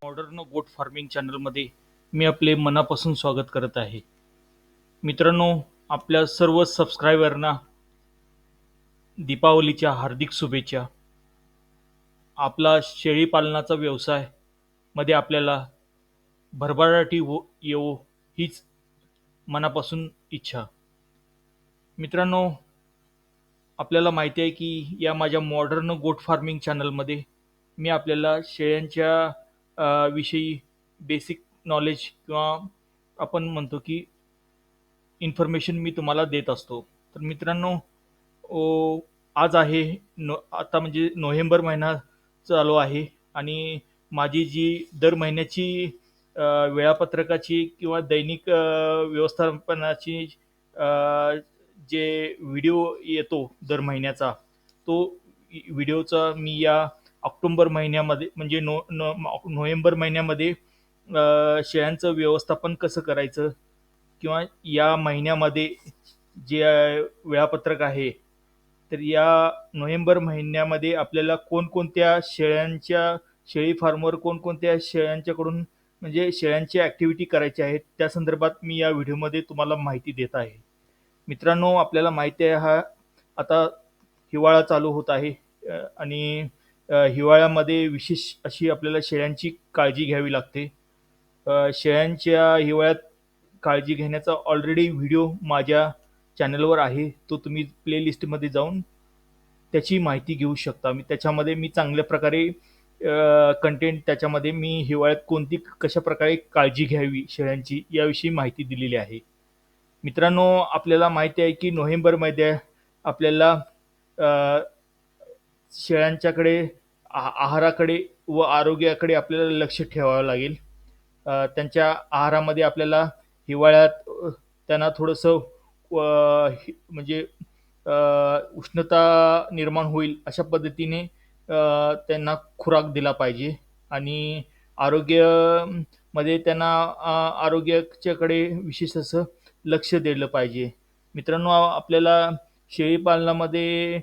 Modern गोट farming चॅनलमध्ये मी आपले मनापासून स्वागत करत आहे. मित्रांनो, आपल्या सर्व सबस्क्रायबरना दीपावलीच्या हार्दिक शुभेच्छा. आपला शेळी पालनाचा व्यवसाय मध्ये आपल्याला भरभराटी येवो हीच मनापासून इच्छा. मित्रांनो, आपल्याला माहिती आहे की या माझ्या मॉडर्न गोट फार्मिंग चॅनलमध्ये मी आपल्याला शेळ्यांच्या विषयी बेसिक नॉलेज किंवा आपण म्हणतो की इन्फॉर्मेशन मी तुम्हाला देत असतो. तर मित्रांनो, आज आहे आता म्हणजे नोव्हेंबर महिना चालू आहे आणि माझी जी दर महिन्याची वेळापत्रकाची किंवा दैनिक व्यवस्थापनाची जे व्हिडिओ येतो दर महिन्याचा, तो व्हिडिओचा मी या ऑक्टोबर महिन्यामध्ये म्हणजे नोव्हेंबर महिन्यामध्ये शेळ्यांचं व्यवस्थापन कसं करायचं किंवा या महिन्यामध्ये जे वेळापत्रक आहे, तर या नोव्हेंबर महिन्यामध्ये आपल्याला कोणकोणत्या शेळी फार्मवर कोणकोणत्या शेळ्यांच्याकडून म्हणजे शेळ्यांची ॲक्टिव्हिटी करायची आहेत त्या संदर्भात मी या व्हिडिओमध्ये तुम्हाला माहिती देत आहे. मित्रांनो, आपल्याला माहिती आहे हा आता हिवाळा चालू होत आहे आणि हिवाळ्यामध्ये विशेष अशी आपल्याला शेळ्यांची काळजी घ्यावी लागते. शेळ्यांच्या हिवाळ्यात काळजी घेण्याचा ऑलरेडी व्हिडिओ माझ्या चॅनलवर आहे, तो तुम्ही प्लेलिस्टमध्ये जाऊन त्याची माहिती घेऊ शकता. त्याच्यामध्ये मी चांगल्या प्रकारे कंटेंट त्याच्यामध्ये मी हिवाळ्यात कोणती कशा प्रकारे काळजी घ्यावी शेळ्यांची याविषयी माहिती दिलेली आहे. मित्रांनो, आपल्याला माहिती आहे की नोव्हेंबरमध्ये आपल्याला शेळ्यांच्याकडे आहाराकडे व आरोग्याकडे आपल्याला लक्ष ठेवावं लागेल. त्यांच्या आहारामध्ये आपल्याला हिवाळ्यात त्यांना थोडंसं म्हणजे उष्णता निर्माण होईल अशा पद्धतीने त्यांना खुराक दिला पाहिजे आणि आरोग्यामध्ये त्यांना आरोग्याच्याकडे विशेष असं लक्ष दिलं पाहिजे. मित्रांनो, आपल्याला शेळी पालनामध्ये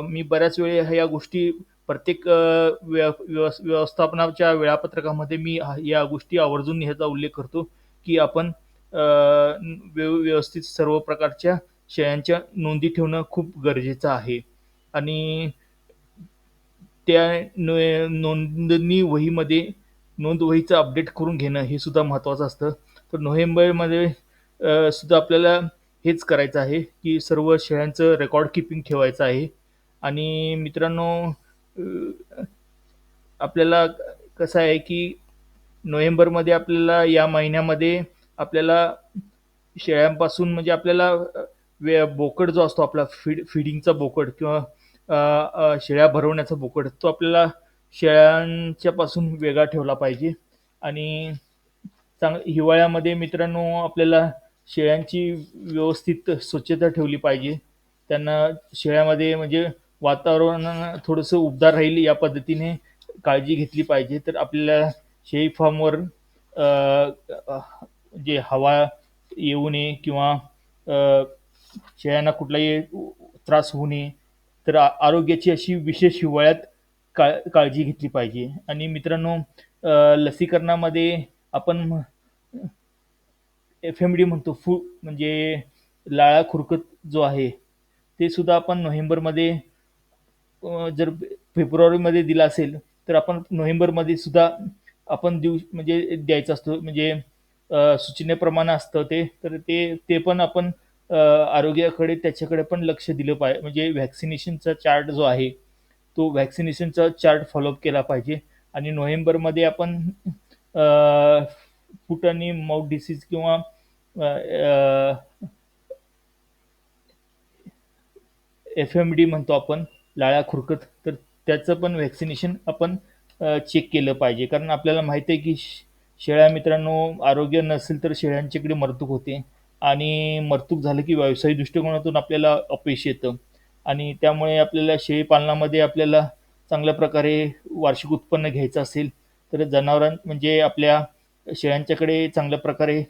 मी बऱ्याच वेळे या गोष्टी प्रत्येक व्यवस्थापनाच्या वेळापत्रकामध्ये मी या गोष्टी आवर्जून ह्याचा उल्लेख करतो की आपण व्यवस्थित सर्व प्रकारच्या शेळ्यांच्या नोंदी ठेवणं खूप गरजेचं आहे आणि त्या नोंदणी वहीमध्ये नोंद वहीचं अपडेट करून घेणं हे सुद्धा महत्त्वाचं असतं. तर नोव्हेंबरमध्ये सुद्धा आपल्याला हेच करायचं आहे की सर्व शेळ्यांचं रेकॉर्ड किपिंग ठेवायचं आहे. आणि मित्रांनो, आपल्याला कसं आहे की नोव्हेंबरमध्ये आपल्याला या महिन्यामध्ये आपल्याला शेळ्यांपासून म्हणजे आपल्याला बोकड जो असतो आपला फीडिंगचा बोकड किंवा शेळ्या भरवण्याचा बोकड, तो आपल्याला शेळ्यांच्या पासून वेगळा ठेवला पाहिजे. आणि हिवाळ्यामध्ये मित्रांनो, आपल्याला शेळ्यांची व्यवस्थित स्वच्छता ठेवली पाहिजे. त्यांना शेळ्यामध्ये म्हणजे वातावरण थोडंसं उबदार राहील या पद्धतीने काळजी घेतली पाहिजे. तर आपल्याला शेळी फार्मवर जे हवा येऊ नये किंवा शेळ्यांना कुठलाही त्रास होऊ नये, तर आरोग्याची अशी विशेष हिवाळ्यात काळजी घेतली पाहिजे. आणि मित्रांनो, लसीकरणामध्ये आपण FMD म्हणतो, म्हणजे लाळा खुरकत जो आहे, ते सुद्धा आपण नोव्हेंबरमध्ये जर फेब्रुवारीमध्ये दिला असेल तर आपण नोव्हेंबरमध्ये सुद्धा आपण म्हणजे द्यायचं असतं. म्हणजे सूचनेप्रमाणे असतं ते, तर ते पण आपण आरोग्याकडे त्याच्याकडे पण लक्ष दिलं पाहिजे. म्हणजे व्हॅक्सिनेशनचा चार्ट जो आहे तो व्हॅक्सिनेशनचा चार्ट फॉलोअप केला पाहिजे. आणि नोव्हेंबरमध्ये आपण फूट आणि माउथ डिसीज किंवा FMD म्हणतो आपण, लाळा खुरकत, तर त्याचं पण व्हॅक्सिनेशन आपण चेक केलं पाहिजे. कारण आपल्याला माहिती आहे की शेळ्या मित्रांनो, आरोग्य नसेल तर शेळ्यांच्याकडे मरतूक होते आणि मरतूक झालं की व्यावसायिक दृष्टिकोनातून आपल्याला अपयश येतं. आणि त्यामुळे आपल्याला शेळी पालनामध्ये आपल्याला चांगल्या प्रकारे वार्षिक उत्पन्न घ्यायचं असेल तर म्हणजे आपल्या शेळ्यांच्याकडे चांगल्या प्रकारे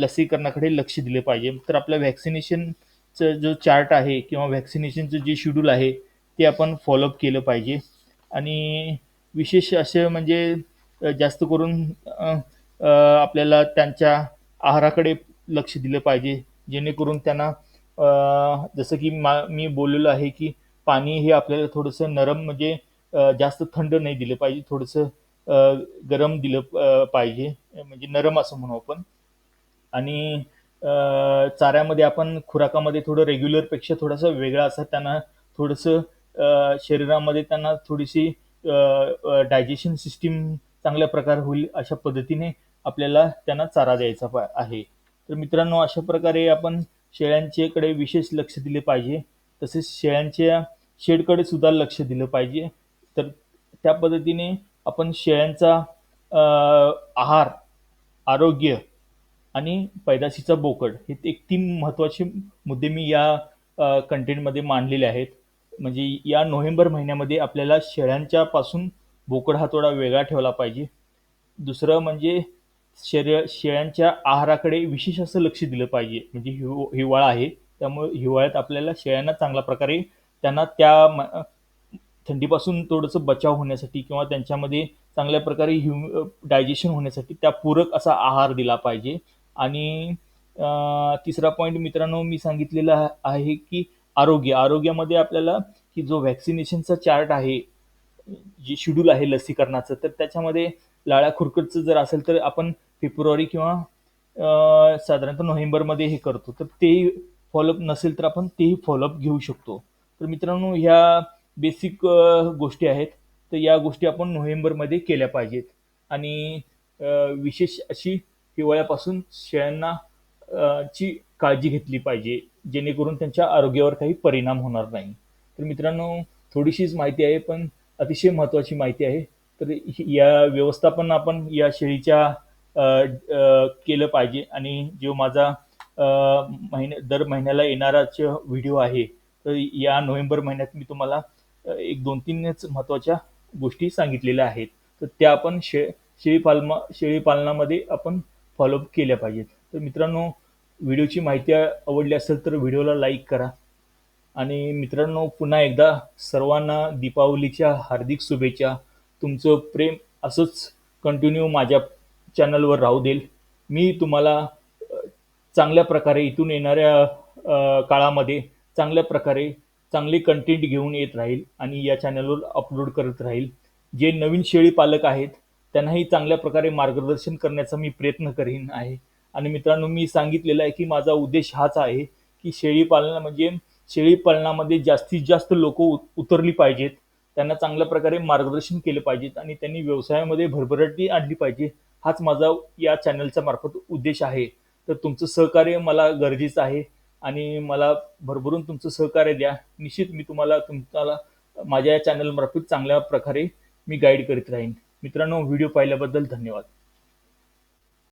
लसीकरणाकडे लक्ष दिले पाहिजे. तर आपल्या व्हॅक्सिनेशनचं जो चार्ट आहे किंवा व्हॅक्सिनेशनचं जे शेड्यूल आहे ते आपण फॉलोअप केलं पाहिजे. आणि विशेष असे म्हणजे जास्त करून आपल्याला त्यांच्या आहाराकडे लक्ष दिलं पाहिजे, जेणेकरून त्यांना जसं की मी बोललेलो आहे की पाणी हे आपल्याला थोडंसं नरम म्हणजे जास्त थंड नाही दिलं पाहिजे, थोडंसं गरम दिलं पाहिजे, म्हणजे नरम असं म्हणू आपण. आणि चाऱ्यामध्ये आपण खुराकामध्ये थोडं रेग्युलरपेक्षा थोडासा वेगळा असं त्यांना थोडंसं शरीरामध्ये त्यांना थोडीशी डायजेशन सिस्टीम चांगल्या प्रकारे होईल अशा पद्धतीने आपल्याला त्यांना चारा द्यायचा आहे. तर मित्रांनो, अशा प्रकारे आपण शेळ्यांच्याकडे विशेष लक्ष दिले पाहिजे. तसेच शेळ्यांच्या शेडकडे सुद्धा लक्ष दिलं पाहिजे. तर त्या पद्धतीने आपण शेळ्यांचा आहार, आरोग्य आणि पैदाशीचा बोकड हे एक 3 महत्त्वाचे मुद्दे मी या कंटेंटमध्ये मांडलेले आहेत. म्हणजे या नोव्हेंबर महिन्यामध्ये आपल्याला शेळ्यांच्यापासून बोकड हा थोडा वेगळा ठेवला पाहिजे. दुसरं म्हणजे शेळ्यांच्या आहाराकडे विशेष असं लक्ष दिलं पाहिजे. म्हणजे हिवाळा आहे, त्यामुळे हिवाळ्यात आपल्याला शेळ्यांना चांगल्या प्रकारे त्यांना त्या थंडीपासून थोडंसं बचाव होण्यासाठी किंवा त्यांच्यामध्ये चांगल्या प्रकारे डायजेशन होण्यासाठी त्या पूरक असा आहार दिला पाहिजे. आणि तिसरा पॉईंट मित्रांनो मी सांगितलेला आहे की आरोग्यामध्ये आपल्याला की जो व्हॅक्सिनेशनचा चार्ट आहे, जे शेड्यूल आहे लसीकरणाचं, तर त्याच्यामध्ये लाळ्या खुरकटचं जर असेल तर आपण फेब्रुवारी किंवा साधारणतः नोव्हेंबरमध्ये हे करतो, तर तेही फॉलोअप नसेल तर आपण तेही फॉलोअप घेऊ शकतो. तर मित्रांनो, ह्या बेसिक गोष्टी आहेत. तर या गोष्टी आपण नोव्हेंबरमध्ये केल्या पाहिजेत. आणि विशेष अशी हिवाळ्यापासून शेळ्यांना ची काळजी घेतली पाहिजे, जेणेकरून त्यांच्या आरोग्यावर काही परिणाम होणार नाही. तर मित्रांनो, थोडीशीच माहिती आहे पण अतिशय महत्त्वाची माहिती आहे. तर या व्यवस्थापन आपण या शेळीच्या केलं पाहिजे. आणि जो माझा दर महिन्याला येणाराच व्हिडिओ आहे, तर या नोव्हेंबर महिन्यात मी तुम्हाला एक 2-3च महत्त्वाच्या गोष्टी सांगितलेल्या आहेत. तर त्या आपण शेळीपालनामध्ये आपण फॉलोअप केल्या पाहिजेत. तर मित्रांनो, व्हिडिओची माहिती आवडली असेल तर व्हिडिओला लाईक करा. आणि मित्रांनो, पुन्हा एकदा सर्वांना दीपावलीच्या हार्दिक शुभेच्छा. तुमचं प्रेम असंच कंटिन्यू माझ्या चॅनलवर राहू देईल. मी तुम्हाला चांगल्या प्रकारे इथून येणाऱ्या काळामध्ये चांगल्या प्रकारे चांगले कंटेंट घेऊन येत राहील आणि या चॅनलवर अपलोड करत राहील. जे नवीन शेळी पालक आहेत त्यांनाही चांगल्या प्रकारे मार्गदर्शन करण्याचा मी प्रयत्न करीन आहे. आणि मित्रांनो, मी सांगितलेलं आहे की माझा उद्देश हाच आहे की शेळीपालनामध्ये जास्तीत जास्त लोक उतरली पाहिजेत, त्यांना चांगल्या प्रकारे मार्गदर्शन केलं पाहिजेत आणि त्यांनी व्यवसायामध्ये भरभराटी आणली पाहिजे. हाच माझा या चॅनलच्या मार्फत उद्देश आहे. तर तुमचं सहकार्य मला गरजेचं आहे आणि मला भरभरून तुमचं सहकार्य द्या. निश्चित मी तुम्हाला माझ्या या चॅनलमार्फत चांगल्या प्रकारे मी गाईड करीत राहीन. मित्रांनो, व्हिडिओ पाहिल्याबद्दल धन्यवाद.